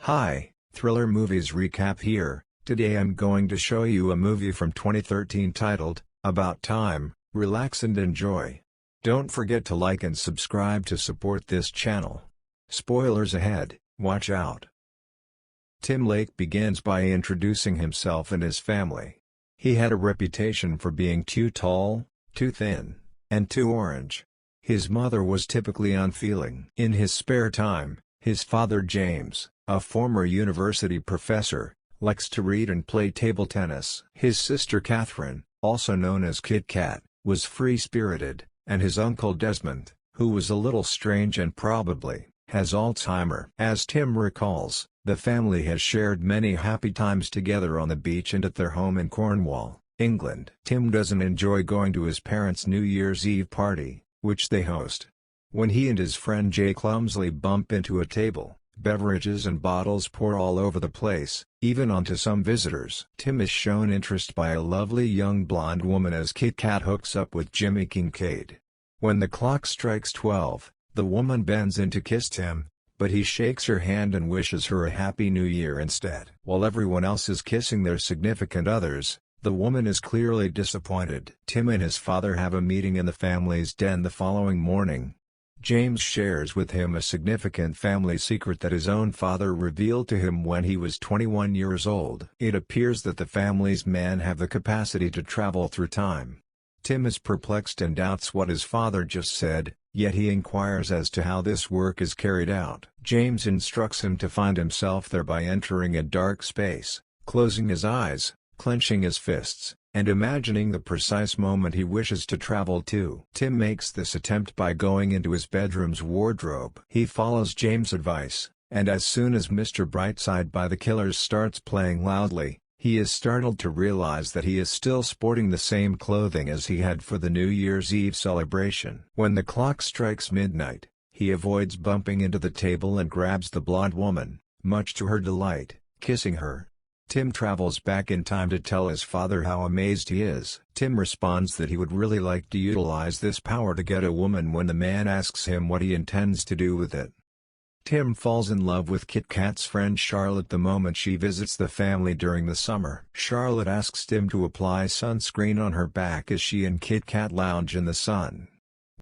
Hi, Thriller Movies Recap here. Today I'm going to show you a movie from 2013 titled, About Time. Relax and enjoy. Don't forget to like and subscribe to support this channel. Spoilers ahead, watch out. Tim Lake begins by introducing himself and his family. He had a reputation for being too tall, too thin, and too orange. His mother was typically unfeeling. In his spare time, his father James, a former university professor, likes to read and play table tennis. His sister Catherine, also known as Kit Kat, was free-spirited, and his uncle Desmond, who was a little strange and probably has Alzheimer's. As Tim recalls, the family has shared many happy times together on the beach and at their home in Cornwall, England. Tim doesn't enjoy going to his parents' New Year's Eve party, which they host. When he and his friend Jay clumsily bump into a table, beverages and bottles pour all over the place, even onto some visitors. Tim is shown interest by a lovely young blonde woman as Kit Kat hooks up with Jimmy Kincaid. When the clock strikes 12, the woman bends in to kiss Tim, but he shakes her hand and wishes her a happy new year instead. While everyone else is kissing their significant others, the woman is clearly disappointed. Tim and his father have a meeting in the family's den the following morning. James shares with him a significant family secret that his own father revealed to him when he was 21 years old. It appears that the family's men have the capacity to travel through time. Tim is perplexed and doubts what his father just said, yet he inquires as to how this work is carried out. James instructs him to find himself there by entering a dark space, closing his eyes, clenching his fists, and imagining the precise moment he wishes to travel to. Tim makes this attempt by going into his bedroom's wardrobe. He follows James' advice, and as soon as Mr. Brightside by the Killers starts playing loudly, he is startled to realize that he is still sporting the same clothing as he had for the New Year's Eve celebration. When the clock strikes midnight, he avoids bumping into the table and grabs the blonde woman, much to her delight, kissing her. Tim travels back in time to tell his father how amazed he is. Tim responds that he would really like to utilize this power to get a woman when the man asks him what he intends to do with it. Tim falls in love with Kit Kat's friend Charlotte the moment she visits the family during the summer. Charlotte asks Tim to apply sunscreen on her back as she and Kit Kat lounge in the sun.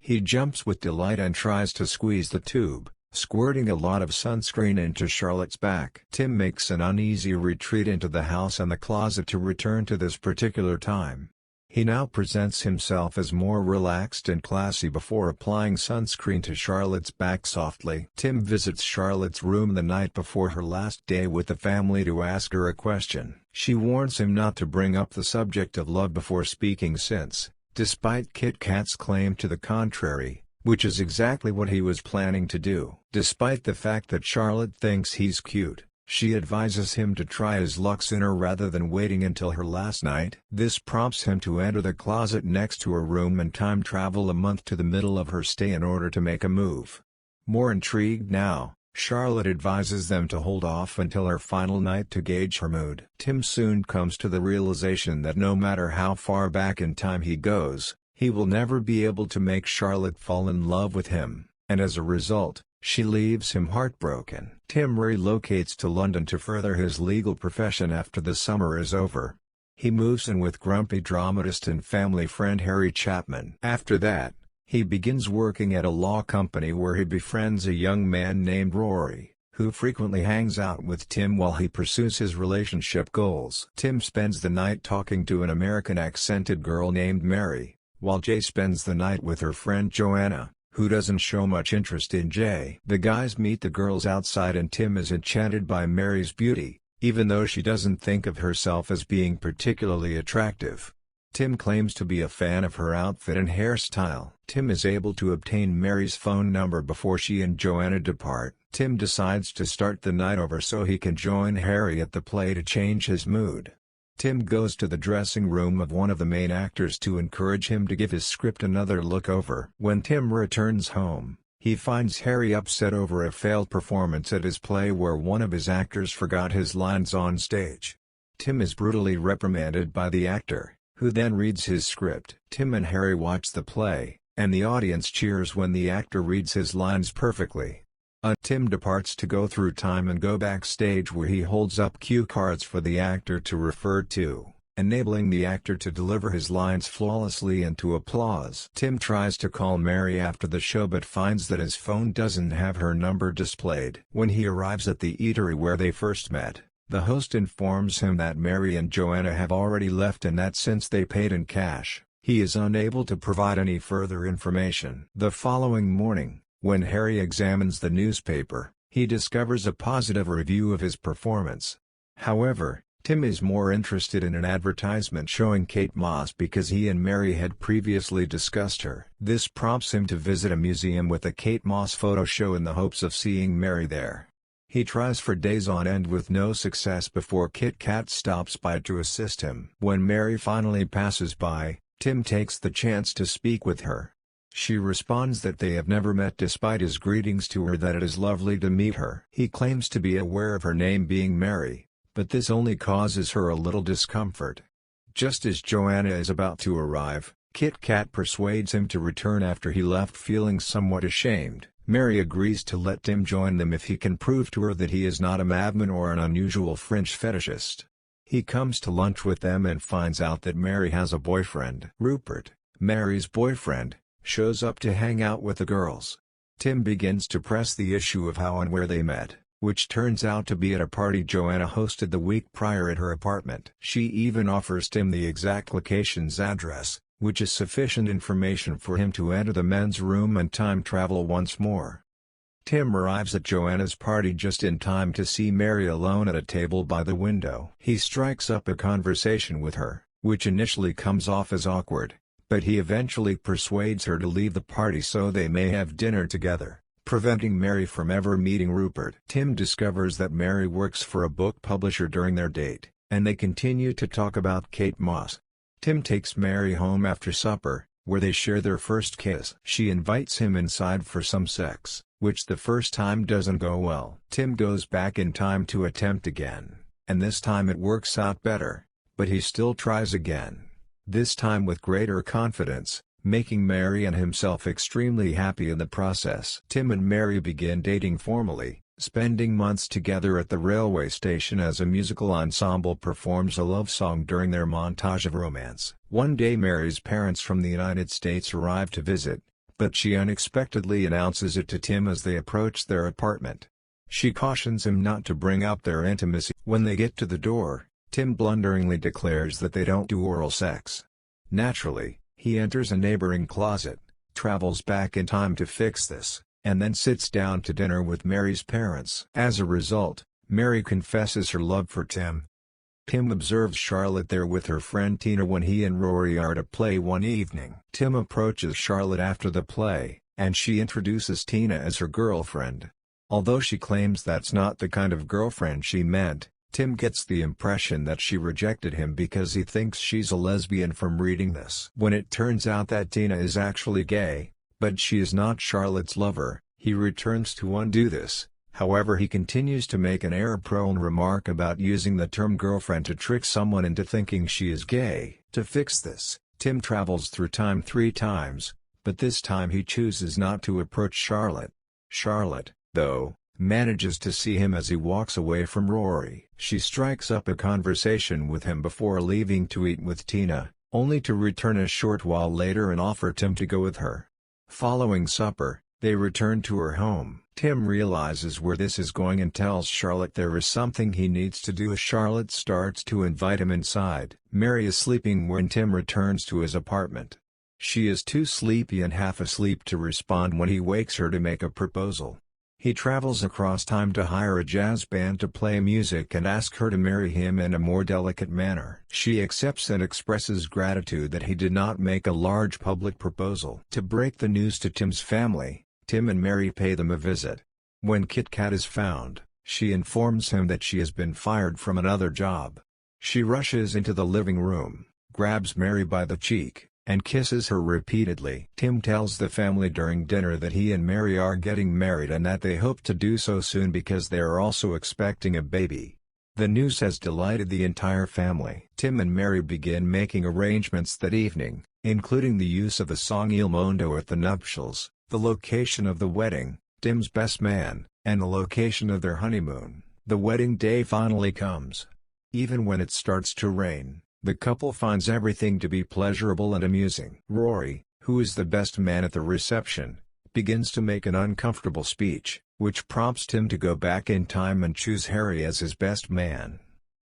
He jumps with delight and tries to squeeze the tube, squirting a lot of sunscreen into Charlotte's back. Tim makes an uneasy retreat into the house and the closet to return to this particular time. He now presents himself as more relaxed and classy before applying sunscreen to Charlotte's back softly. Tim visits Charlotte's room the night before her last day with the family to ask her a question. She warns him not to bring up the subject of love before speaking since, despite Kit Kat's claim to the contrary, which is exactly what he was planning to do. Despite the fact that Charlotte thinks he's cute, she advises him to try his luck sooner rather than waiting until her last night. This prompts him to enter the closet next to her room and time travel a month to the middle of her stay in order to make a move. More intrigued now, Charlotte advises them to hold off until her final night to gauge her mood. Tim soon comes to the realization that no matter how far back in time he goes, he will never be able to make Charlotte fall in love with him, and as a result, she leaves him heartbroken. Tim relocates to London to further his legal profession after the summer is over. He moves in with grumpy dramatist and family friend Harry Chapman. After that, he begins working at a law company where he befriends a young man named Rory, who frequently hangs out with Tim while he pursues his relationship goals. Tim spends the night talking to an American-accented girl named Mary, while Jay spends the night with her friend Joanna, who doesn't show much interest in Jay. The guys meet the girls outside and Tim is enchanted by Mary's beauty, even though she doesn't think of herself as being particularly attractive. Tim claims to be a fan of her outfit and hairstyle. Tim is able to obtain Mary's phone number before she and Joanna depart. Tim decides to start the night over so he can join Harry at the play to change his mood. Tim goes to the dressing room of one of the main actors to encourage him to give his script another look over. When Tim returns home, he finds Harry upset over a failed performance at his play where one of his actors forgot his lines on stage. Tim is brutally reprimanded by the actor, who then reads his script. Tim and Harry watch the play, and the audience cheers when the actor reads his lines perfectly. Tim departs to go through time and go backstage where he holds up cue cards for the actor to refer to, enabling the actor to deliver his lines flawlessly and to applause. Tim tries to call Mary after the show but finds that his phone doesn't have her number displayed. When he arrives at the eatery where they first met, the host informs him that Mary and Joanna have already left and that since they paid in cash, he is unable to provide any further information. The following morning, when Harry examines the newspaper, he discovers a positive review of his performance. However, Tim is more interested in an advertisement showing Kate Moss because he and Mary had previously discussed her. This prompts him to visit a museum with a Kate Moss photo show in the hopes of seeing Mary there. He tries for days on end with no success before Kit Kat stops by to assist him. When Mary finally passes by, Tim takes the chance to speak with her. She responds that they have never met despite his greetings to her, that it is lovely to meet her. He claims to be aware of her name being Mary, but this only causes her a little discomfort. Just as Joanna is about to arrive, Kit Kat persuades him to return after he left feeling somewhat ashamed. Mary agrees to let Tim join them if he can prove to her that he is not a madman or an unusual French fetishist. He comes to lunch with them and finds out that Mary has a boyfriend. Rupert, Mary's boyfriend, shows up to hang out with the girls. Tim begins to press the issue of how and where they met, which turns out to be at a party Joanna hosted the week prior at her apartment. She even offers Tim the exact location's address, which is sufficient information for him to enter the men's room and time travel once more. Tim arrives at Joanna's party just in time to see Mary alone at a table by the window. He strikes up a conversation with her, which initially comes off as awkward, but he eventually persuades her to leave the party so they may have dinner together, preventing Mary from ever meeting Rupert. Tim discovers that Mary works for a book publisher during their date, and they continue to talk about Kate Moss. Tim takes Mary home after supper, where they share their first kiss. She invites him inside for some sex, which the first time doesn't go well. Tim goes back in time to attempt again, and this time it works out better, but he still tries again, this time with greater confidence, making Mary and himself extremely happy in the process. Tim and Mary begin dating formally, spending months together at the railway station as a musical ensemble performs a love song during their montage of romance. One day Mary's parents from the United States arrive to visit, but she unexpectedly announces it to Tim as they approach their apartment. She cautions him not to bring up their intimacy. When they get to the door, Tim blunderingly declares that they don't do oral sex. Naturally, he enters a neighboring closet, travels back in time to fix this, and then sits down to dinner with Mary's parents. As a result, Mary confesses her love for Tim. Tim observes Charlotte there with her friend Tina when he and Rory are at a play one evening. Tim approaches Charlotte after the play, and she introduces Tina as her girlfriend. Although she claims that's not the kind of girlfriend she meant, Tim gets the impression that she rejected him because he thinks she's a lesbian from reading this. When it turns out that Tina is actually gay, but she is not Charlotte's lover, he returns to undo this. However, he continues to make an error-prone remark about using the term girlfriend to trick someone into thinking she is gay. To fix this, Tim travels through time 3 times, but this time he chooses not to approach Charlotte. Charlotte, though, manages to see him as he walks away from Rory. She strikes up a conversation with him before leaving to eat with Tina, only to return a short while later and offer Tim to go with her. Following supper, they return to her home. Tim realizes where this is going and tells Charlotte there is something he needs to do as Charlotte starts to invite him inside. Mary is sleeping when Tim returns to his apartment. She is too sleepy and half asleep to respond when he wakes her to make a proposal. He travels across time to hire a jazz band to play music and ask her to marry him in a more delicate manner. She accepts and expresses gratitude that he did not make a large public proposal. To break the news to Tim's family, Tim and Mary pay them a visit. When Kit Kat is found, she informs him that she has been fired from another job. She rushes into the living room, grabs Mary by the cheek, and kisses her repeatedly. Tim tells the family during dinner that he and Mary are getting married and that they hope to do so soon because they are also expecting a baby. The news has delighted the entire family. Tim and Mary begin making arrangements that evening, including the use of the song Il Mondo at the nuptials, the location of the wedding, Tim's best man, and the location of their honeymoon. The wedding day finally comes. Even when it starts to rain, the couple finds everything to be pleasurable and amusing. Rory, who is the best man at the reception, begins to make an uncomfortable speech, which prompts Tim to go back in time and choose Harry as his best man.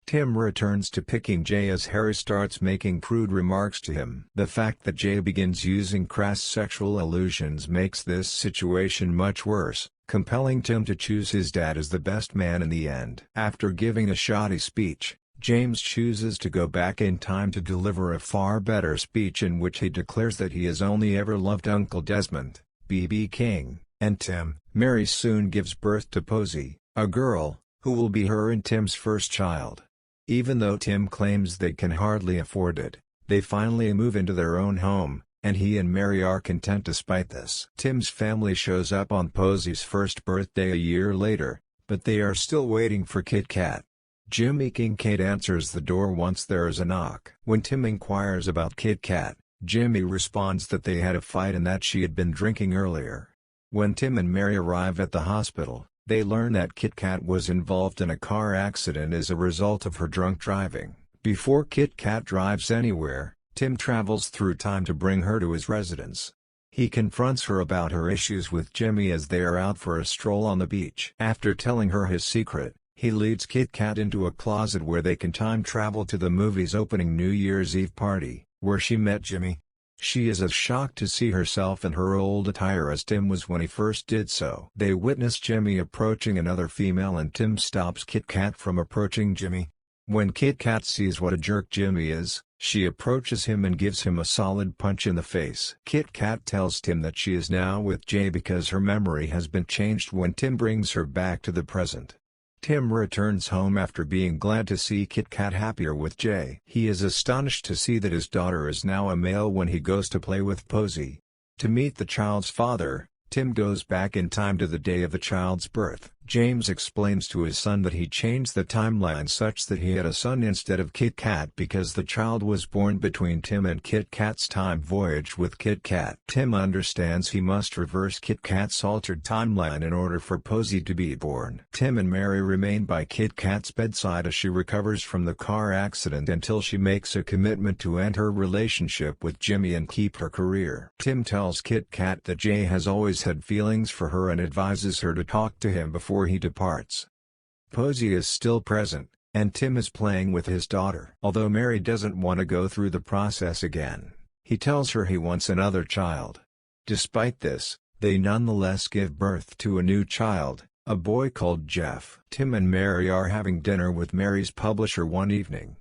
Tim returns to picking Jay as Harry starts making crude remarks to him. The fact that Jay begins using crass sexual allusions makes this situation much worse, compelling Tim to choose his dad as the best man in the end. After giving a shoddy speech, James chooses to go back in time to deliver a far better speech in which he declares that he has only ever loved Uncle Desmond, B.B. King, and Tim. Mary soon gives birth to Posey, a girl, who will be her and Tim's first child. Even though Tim claims they can hardly afford it, they finally move into their own home, and he and Mary are content despite this. Tim's family shows up on Posey's first birthday a year later, but they are still waiting for Kit Kat. Jimmy Kincaid answers the door once there is a knock. When Tim inquires about Kit Kat, Jimmy responds that they had a fight and that she had been drinking earlier. When Tim and Mary arrive at the hospital, they learn that Kit Kat was involved in a car accident as a result of her drunk driving. Before Kit Kat drives anywhere, Tim travels through time to bring her to his residence. He confronts her about her issues with Jimmy as they are out for a stroll on the beach. After telling her his secret, he leads Kit Kat into a closet where they can time travel to the movie's opening New Year's Eve party, where she met Jimmy. She is as shocked to see herself in her old attire as Tim was when he first did so. They witness Jimmy approaching another female and Tim stops Kit Kat from approaching Jimmy. When Kit Kat sees what a jerk Jimmy is, she approaches him and gives him a solid punch in the face. Kit Kat tells Tim that she is now with Jay because her memory has been changed when Tim brings her back to the present. Tim returns home after being glad to see Kit Kat happier with Jay. He is astonished to see that his daughter is now a male when he goes to play with Posey. To meet the child's father, Tim goes back in time to the day of the child's birth. James explains to his son that he changed the timeline such that he had a son instead of Kit Kat because the child was born between Tim and Kit Kat's time voyage with Kit Kat. Tim understands he must reverse Kit Kat's altered timeline in order for Posey to be born. Tim and Mary remain by Kit Kat's bedside as she recovers from the car accident until she makes a commitment to end her relationship with Jimmy and keep her career. Tim tells Kit Kat that Jay has always had feelings for her and advises her to talk to him before he departs. Posey is still present, and Tim is playing with his daughter. Although Mary doesn't want to go through the process again, he tells her he wants another child. Despite this, they nonetheless give birth to a new child, a boy called Jeff. Tim and Mary are having dinner with Mary's publisher one evening.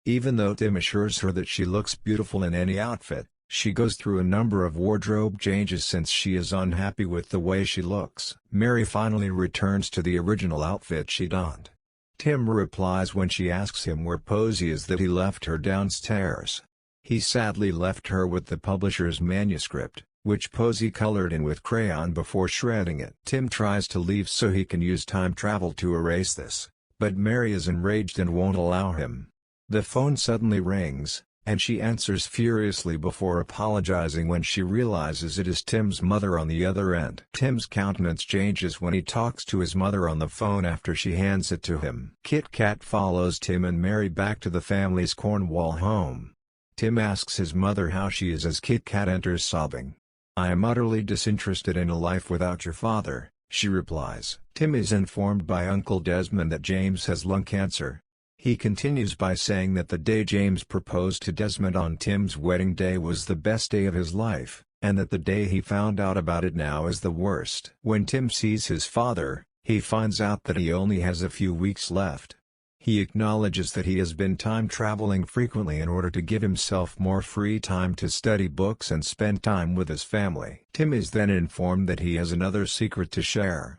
Even though Tim assures her that she looks beautiful in any outfit, she goes through a number of wardrobe changes since she is unhappy with the way she looks. Mary finally returns to the original outfit she donned. Tim replies when she asks him where Posey is that he left her downstairs. He sadly left her with the publisher's manuscript, which Posey colored in with crayon before shredding it. Tim tries to leave so he can use time travel to erase this, but Mary is enraged and won't allow him. The phone suddenly rings, and she answers furiously before apologizing when she realizes it is Tim's mother on the other end. Tim's countenance changes when he talks to his mother on the phone after she hands it to him. Kit Kat follows Tim and Mary back to the family's Cornwall home. Tim asks his mother how she is as Kit Kat enters sobbing. "I am utterly disinterested in a life without your father," she replies. Tim is informed by Uncle Desmond that James has lung cancer. He continues by saying that the day James proposed to Desmond on Tim's wedding day was the best day of his life, and that the day he found out about it now is the worst. When Tim sees his father, he finds out that he only has a few weeks left. He acknowledges that he has been time traveling frequently in order to give himself more free time to study books and spend time with his family. Tim is then informed that he has another secret to share.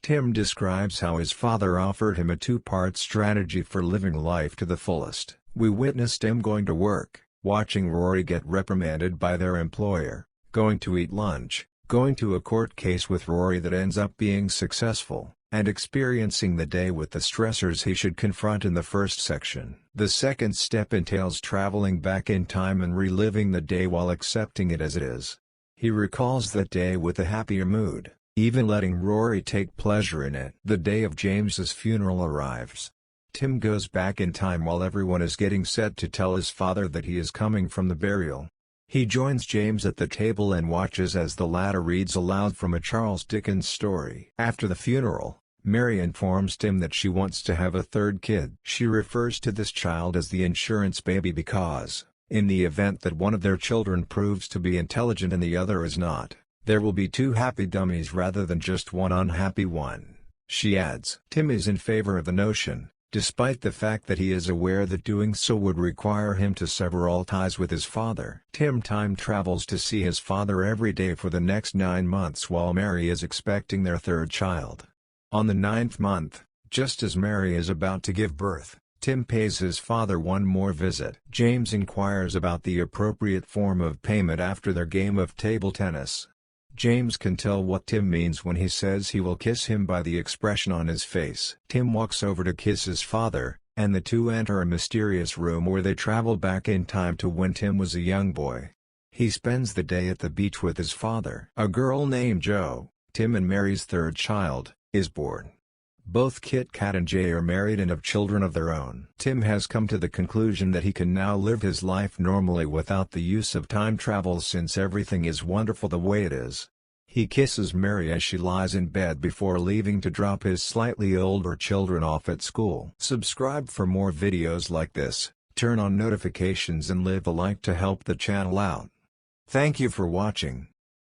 Tim describes how his father offered him a two-part strategy for living life to the fullest. We witnessed Tim going to work, watching Rory get reprimanded by their employer, going to eat lunch, going to a court case with Rory that ends up being successful, and experiencing the day with the stressors he should confront in the first section. The second step entails traveling back in time and reliving the day while accepting it as it is. He recalls that day with a happier mood, even letting Rory take pleasure in it. The day of James's funeral arrives. Tim goes back in time while everyone is getting set to tell his father that he is coming from the burial. He joins James at the table and watches as the latter reads aloud from a Charles Dickens story. After the funeral, Mary informs Tim that she wants to have a third kid. She refers to this child as the insurance baby because, in the event that one of their children proves to be intelligent and the other is not, there will be two happy dummies rather than just one unhappy one. She adds. Tim is in favor of the notion, despite the fact that he is aware that doing so would require him to sever all ties with his father. Tim time travels to see his father every day for the next 9 months while Mary is expecting their third child. On the 9th month, just as Mary is about to give birth, Tim pays his father one more visit. James inquires about the appropriate form of payment after their game of table tennis. James can tell what Tim means when he says he will kiss him by the expression on his face. Tim walks over to kiss his father, and the two enter a mysterious room where they travel back in time to when Tim was a young boy. He spends the day at the beach with his father. A girl named Jo, Tim and Mary's third child, is born. Both Kit Kat and Jay are married and have children of their own. Tim has come to the conclusion that he can now live his life normally without the use of time travel since everything is wonderful the way it is. He kisses Mary as she lies in bed before leaving to drop his slightly older children off at school. Subscribe for more videos like this, turn on notifications and leave a like to help the channel out. Thank you for watching.